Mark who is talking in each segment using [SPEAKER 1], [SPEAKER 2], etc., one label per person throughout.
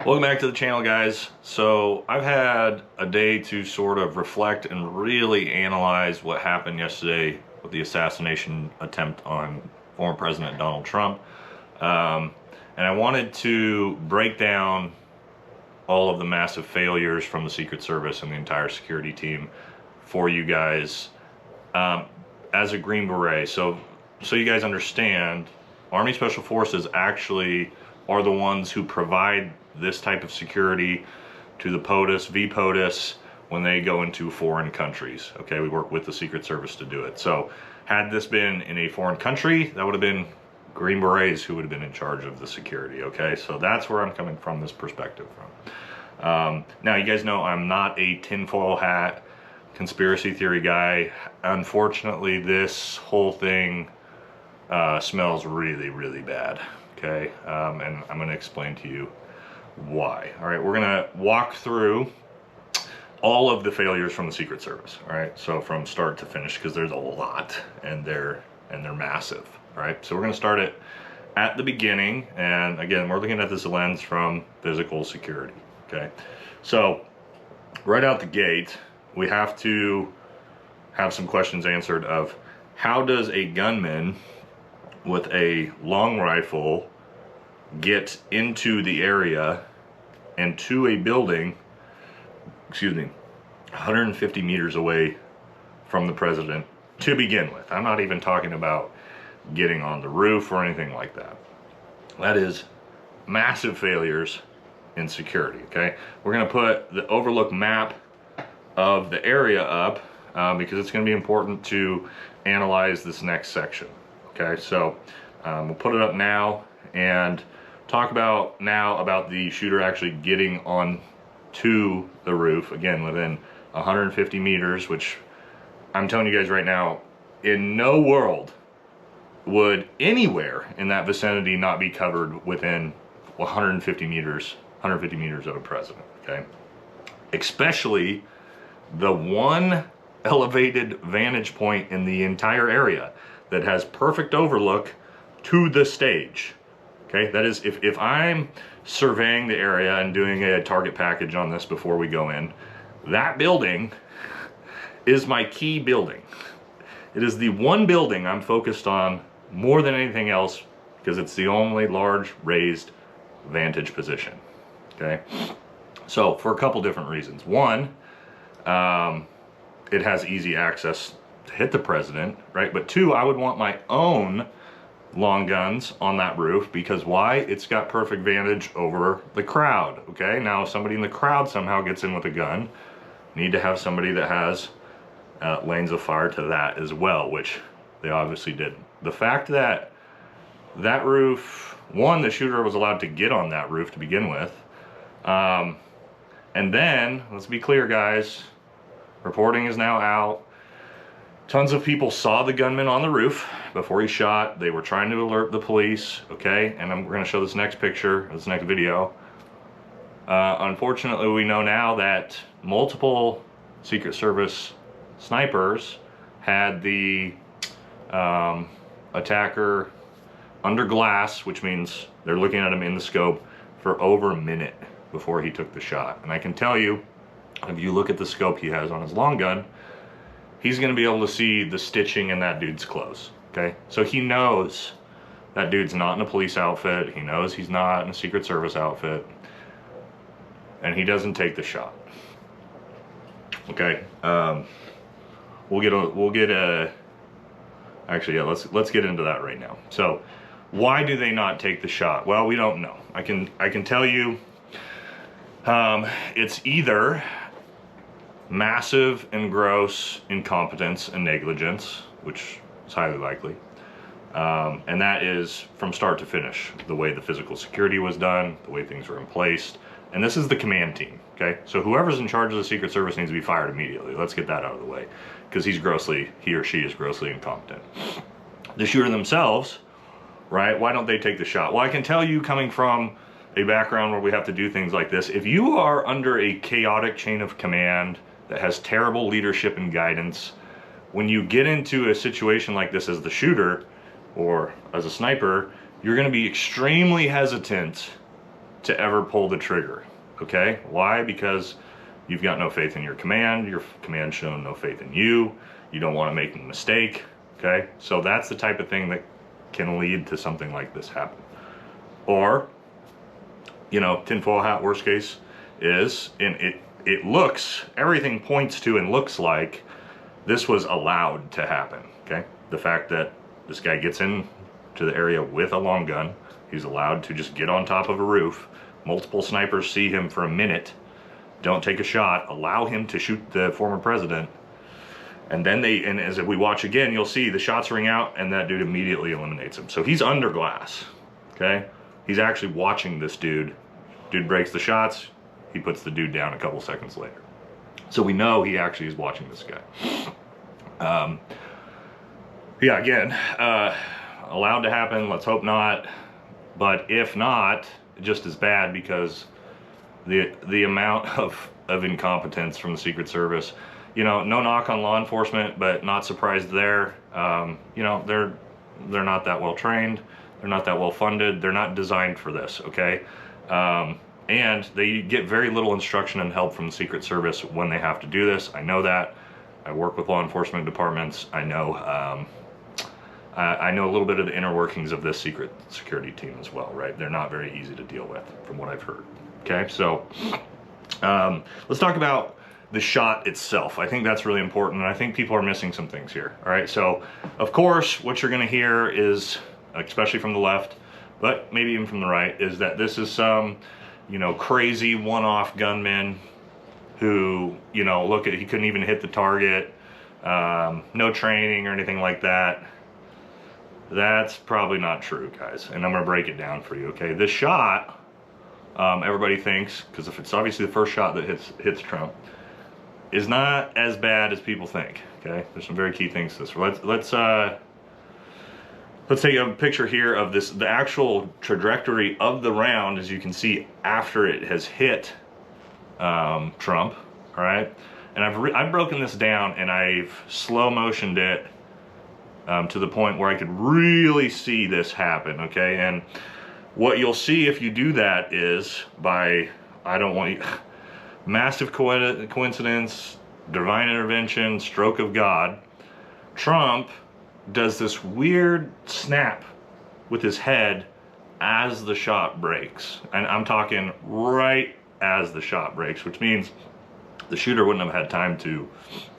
[SPEAKER 1] Welcome back to the channel, guys. So I've had a day to sort of reflect and really analyze what happened yesterday with the assassination attempt on former President Donald Trump. And I wanted to break down all of the massive failures from the Secret Service and the entire security team for you guys as a Green Beret. So you guys understand, Army Special Forces actually are the ones who provide this type of security to the POTUS, VPOTUS, when they go into foreign countries. Okay, we work with the Secret Service to do it. So had this been in a foreign country, that would have been Green Berets who would have been in charge of the security. Okay, so that's where I'm coming from this perspective from. Now, you guys know I'm not a tinfoil hat conspiracy theory guy. Unfortunately, this whole thing smells really, really bad. Okay, and I'm going to explain to you why. All right, we're going to walk through all of the failures from the Secret Service. All right, so from start to finish, because there's a lot, and they're massive. All right, so we're going to start it at the beginning, and again, we're looking at this lens from physical security. Okay, so right out the gate, we have to have some questions answered of how does a gunman with a long rifle get into the area and to a building, 150 meters away from the president to begin with. I'm not even talking about getting on the roof or anything like that. That is massive failures in security. Okay, we're going to put the overlook map of the area up because it's going to be important to analyze this next section. Okay, so we'll put it up now and talk about the shooter actually getting on to the roof, again within 150 meters, which I'm telling you guys right now, in no world would anywhere in that vicinity not be covered within 150 meters of a president. Okay, especially the one elevated vantage point in the entire area that has perfect overlook to the stage. Okay, that is, if I'm surveying the area and doing a target package on this before we go in, that building is my key building. It is the one building I'm focused on more than anything else because it's the only large raised vantage position. Okay, so for a couple different reasons. One, it has easy access to hit the president, right? But two, I would want my own long guns on that roof because why? It's got perfect vantage over the crowd. Okay, now if somebody in the crowd somehow gets in with a gun, need to have somebody that has lanes of fire to that as well, which they obviously didn't. The fact that that roof, one, the shooter was allowed to get on that roof to begin with, and then let's be clear, guys, reporting is now out. Tons of people saw the gunman on the roof before he shot. They were trying to alert the police, okay? And we're going to show this next picture, this next video. Unfortunately, we know now that multiple Secret Service snipers had the attacker under glass, which means they're looking at him in the scope for over a minute before he took the shot. And I can tell you, if you look at the scope he has on his long gun, he's going to be able to see the stitching in that dude's clothes. Okay, so he knows that dude's not in a police outfit. He knows he's not in a Secret Service outfit, and he doesn't take the shot. Okay, actually, yeah, let's get into that right now. So, why do they not take the shot? Well, we don't know. I can tell you, it's either massive and gross incompetence and negligence, which is highly likely, and that is from start to finish, the way the physical security was done, the way things were in place, and this is the command team. Okay, so whoever's in charge of the Secret Service needs to be fired immediately. Let's get that out of the way, because he or she is grossly incompetent. The shooter themselves, right, why don't they take the shot? Well, I can tell you, coming from a background where we have to do things like this, if you are under a chaotic chain of command that has terrible leadership and guidance, when you get into a situation like this as the shooter or as a sniper, you're going to be extremely hesitant to ever pull the trigger, okay? Why? Because you've got no faith in your command shown no faith in you, you don't want to make a mistake, okay? So that's the type of thing that can lead to something like this happen. Or, you know, tinfoil hat, worst case is, and it looks, everything points to and looks like this was allowed to happen, okay? The fact that this guy gets in to the area with a long gun, he's allowed to just get on top of a roof, multiple snipers see him for a minute, don't take a shot, allow him to shoot the former president, and then and as we watch again, you'll see the shots ring out and that dude immediately eliminates him. So he's under glass, okay? He's actually watching this dude. Dude breaks the shots, he puts the dude down a couple seconds later. So we know he actually is watching this guy. Yeah, again, allowed to happen, let's hope not. But if not, just as bad, because the amount of incompetence from the Secret Service, you know, no knock on law enforcement, but not surprised there. You know, they're not that well trained, they're not that well funded, they're not designed for this, okay? And they get very little instruction and help from the Secret Service when they have to do this. I know that. I work with law enforcement departments. I know a little bit of the inner workings of this secret security team as well, right? They're not very easy to deal with, from what I've heard. Okay, so let's talk about the shot itself. I think that's really important, and I think people are missing some things here. All right, so of course, what you're gonna hear is, especially from the left, but maybe even from the right, is that this is some, you know, crazy one-off gunman who, you know, look at, he couldn't even hit the target, no training or anything like that. That's probably not true, guys, and I'm gonna break it down for you, okay? This shot, everybody thinks, because if it's obviously the first shot that hits Trump, is not as bad as people think, okay? There's some very key things to this. Let's take a picture here of this, the actual trajectory of the round, as you can see, after it has hit Trump, all right? And I've broken this down and I've slow motioned it to the point where I could really see this happen, okay? And what you'll see if you do that is by, massive coincidence, divine intervention, stroke of God, Trump does this weird snap with his head as the shot breaks. And I'm talking right as the shot breaks, which means the shooter wouldn't have had time to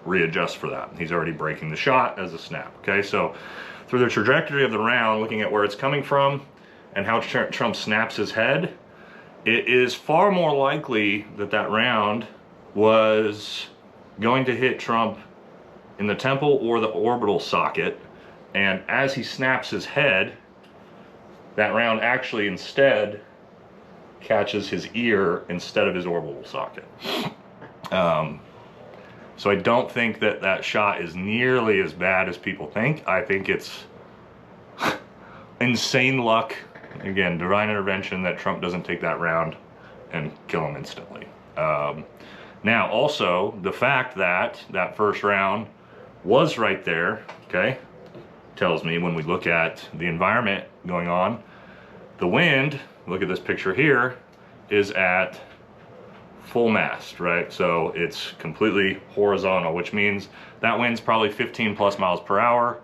[SPEAKER 1] readjust for that. He's already breaking the shot as a snap, okay? So through the trajectory of the round, looking at where it's coming from and how Trump snaps his head, it is far more likely that that round was going to hit Trump in the temple or the orbital socket, and as he snaps his head, that round actually instead catches his ear instead of his orbital socket. So I don't think that that shot is nearly as bad as people think. I think it's insane luck. Again, divine intervention that Trump doesn't take that round and kill him instantly. Now, also, the fact that that first round was right there, okay, tells me when we look at the environment going on, the wind, look at this picture here, is at full mast, right? So it's completely horizontal, which means that wind's probably 15 plus miles per hour.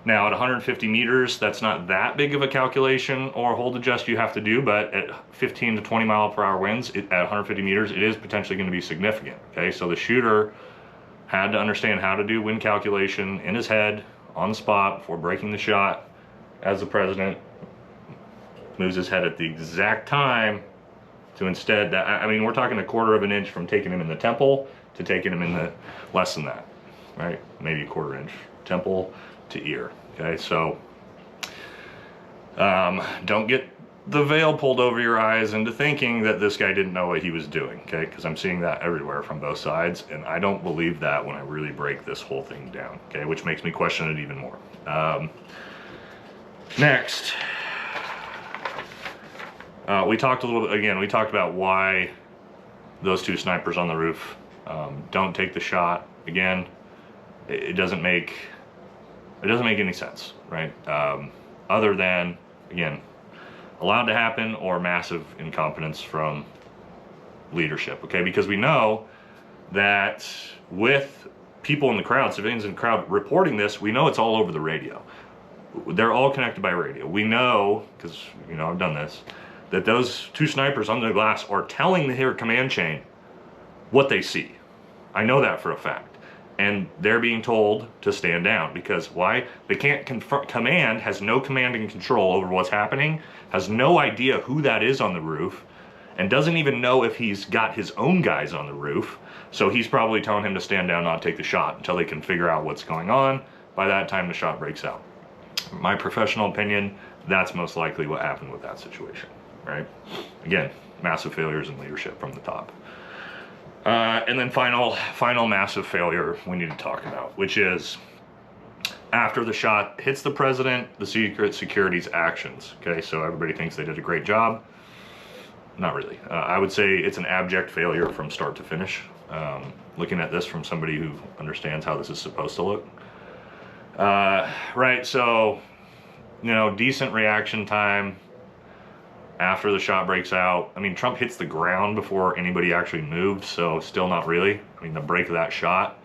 [SPEAKER 1] Now at 150 meters, that's not that big of a calculation or hold adjust you have to do, but at 15 to 20 mile per hour winds at 150 meters, it is potentially going to be significant, okay? So the shooter had to understand how to do wind calculation in his head on the spot before breaking the shot as the president moves his head at the exact time to instead, I mean, we're talking a quarter of an inch from taking him in the temple to taking him in the, less than that, right? Maybe a quarter inch, temple to ear, okay? So don't get the veil pulled over your eyes into thinking that this guy didn't know what he was doing, okay? Because I'm seeing that everywhere from both sides, and I don't believe that when I really break this whole thing down, okay? Which makes me question it even more. Next, we talked a little bit, again, we talked about why those two snipers on the roof don't take the shot. Again, it doesn't make any sense, right? Other than, again, allowed to happen or massive incompetence from leadership, okay? Because we know that with people in the crowd, civilians in the crowd reporting this, we know it's all over the radio. They're all connected by radio. We know, because, you know, I've done this, that those two snipers under the glass are telling the command chain what they see. I know that for a fact. And they're being told to stand down, because why? They can't confront. Command has no command and control over what's happening, has no idea who that is on the roof, and doesn't even know if he's got his own guys on the roof. So he's probably telling him to stand down, not take the shot until they can figure out what's going on. By that time, the shot breaks out. My professional opinion, that's most likely what happened with that situation, right? Again, massive failures in leadership from the top. And then final massive failure we need to talk about, which is after the shot hits the president, the secret security's actions. Okay, so everybody thinks they did a great job. Not really. I would say it's an abject failure from start to finish. Looking at this from somebody who understands how this is supposed to look. Right, so, you know, decent reaction time after the shot breaks out. I mean, Trump hits the ground before anybody actually moved, so still not really. I mean, the break of that shot,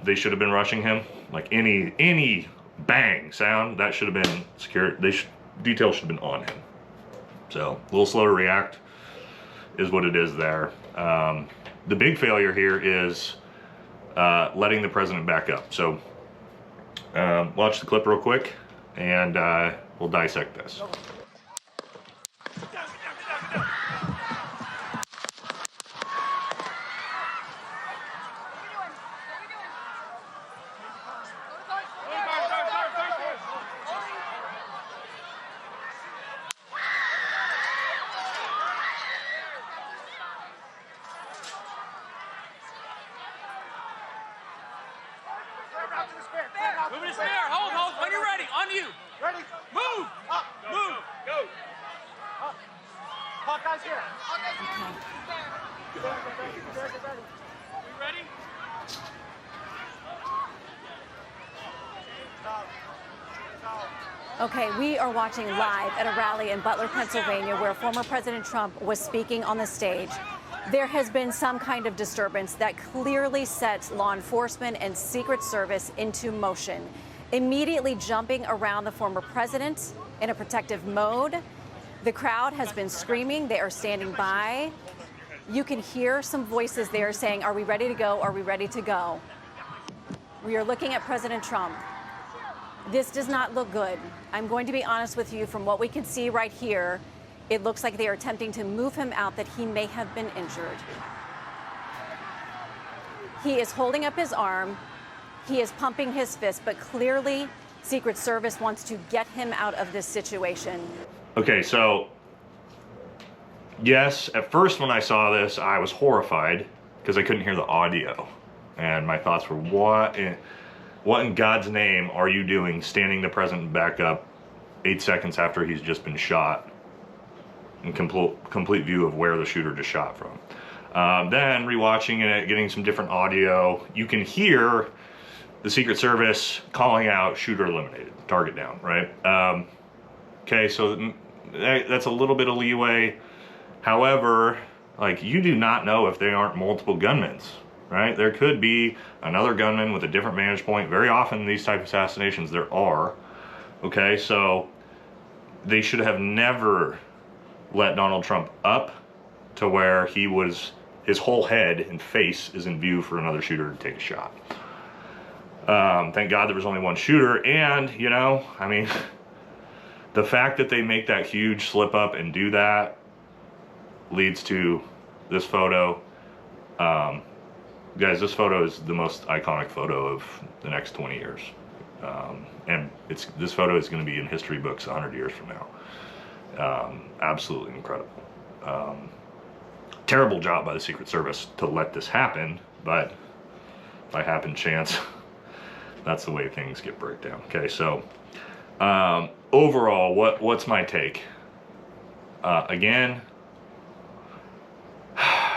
[SPEAKER 1] they should have been rushing him. Like any bang sound, that should have been secured. Details should have been on him. So, a little slow to react is what it is there. The big failure here is letting the president back up. So, watch the clip real quick, and we'll dissect this.
[SPEAKER 2] Moving his spear. Hold. When you're ready. On you.
[SPEAKER 3] Ready?
[SPEAKER 2] Move.
[SPEAKER 3] Up.
[SPEAKER 2] Move. Go.
[SPEAKER 3] Up. Hawkeye's here. Get ready.
[SPEAKER 2] We ready?
[SPEAKER 4] Okay, we are watching live at a rally in Butler, Pennsylvania, where former President Trump was speaking on the stage. There has been some kind of disturbance that clearly sets law enforcement and Secret Service into motion, immediately jumping around the former president in a protective mode. The crowd has been screaming. They are standing by. You can hear some voices there saying, "Are we ready to go? Are we ready to go?" We are looking at President Trump. This does not look good. I'm going to be honest with you, from what we can see right here, it looks like they are attempting to move him out, that he may have been injured. He is holding up his arm. He is pumping his fist, but clearly Secret Service wants to get him out of this situation.
[SPEAKER 1] Okay, so yes, at first when I saw this, I was horrified because I couldn't hear the audio. And my thoughts were, what in God's name are you doing standing the president back up 8 seconds after he's just been shot? In complete view of where the shooter just shot from. Then rewatching it, getting some different audio, you can hear the Secret Service calling out shooter eliminated, target down, right? Okay, so that's a little bit of leeway. However, like, you do not know if they aren't multiple gunmen, right? There could be another gunman with a different vantage point. Very often in these type of assassinations there are. Okay, so they should have never let Donald Trump up to where his whole head and face is in view for another shooter to take a shot. Thank God there was only one shooter, and, you know, I mean, the fact that they make that huge slip up and do that leads to this photo. Guys, this photo is the most iconic photo of the next 20 years. And this photo is going to be in history books 100 years from now. Absolutely incredible. Terrible job by the Secret Service to let this happen, but by happen chance, that's the way things get broke down. Okay, so overall, what's my take? Again,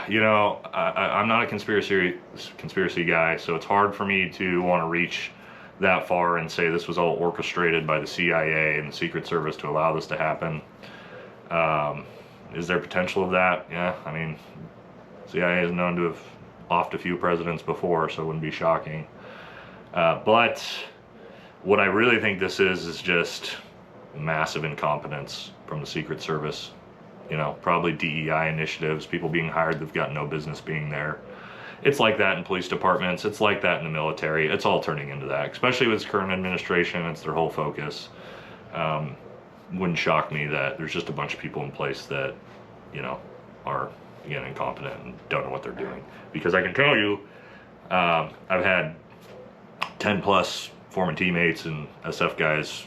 [SPEAKER 1] you know, I'm not a conspiracy guy, so it's hard for me to want to reach that far and say this was all orchestrated by the CIA and the Secret Service to allow this to happen. Is there potential of that? Yeah, I mean, CIA is known to have offed a few presidents before, so it wouldn't be shocking. But what I really think this is just massive incompetence from the Secret Service. You know, probably DEI initiatives, people being hired that've got no business being there. It's like that in police departments. It's like that in the military. It's all turning into that, especially with this current administration. It's their whole focus. Wouldn't shock me that there's just a bunch of people in place that, you know, are, again, incompetent and don't know what they're doing. Because I can tell you, I've had 10 plus former teammates and SF guys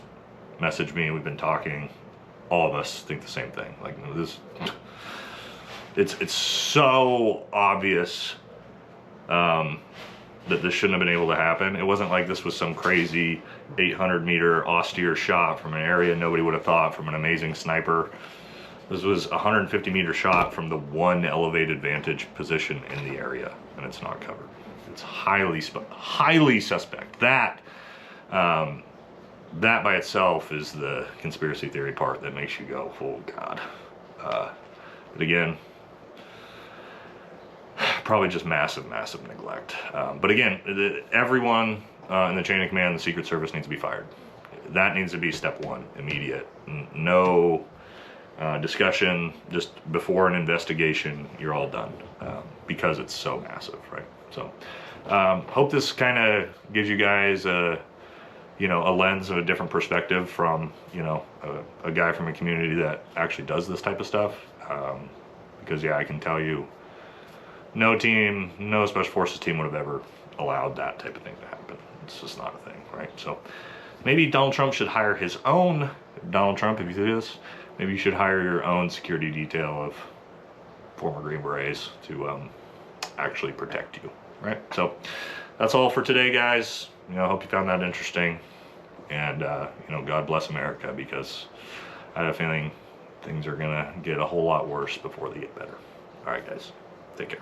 [SPEAKER 1] message me. We've been talking. All of us think the same thing. Like, this, it's so obvious that this shouldn't have been able to happen. It wasn't like this was some crazy 800-meter austere shot from an area nobody would have thought from an amazing sniper. This was a 150-meter shot from the one elevated vantage position in the area, and it's not covered. It's highly suspect. That by itself is the conspiracy theory part that makes you go, oh God. But again, probably just massive neglect. But again, everyone in the chain of command, the Secret Service needs to be fired. That needs to be step one, immediate. No discussion, just before an investigation, you're all done, because it's so massive, right? So, hope this kind of gives you guys a lens of a different perspective from, a guy from a community that actually does this type of stuff. Because yeah, I can tell you, no team, no special forces team would have ever allowed that type of thing to happen. It's just not a thing, right? So maybe Donald Trump should hire his own, Donald Trump, if you do this, maybe you should hire your own security detail of former Green Berets to actually protect you, right? So that's all for today, guys. I hope you found that interesting. And, God bless America, because I have a feeling things are going to get a whole lot worse before they get better. All right, guys. Take care.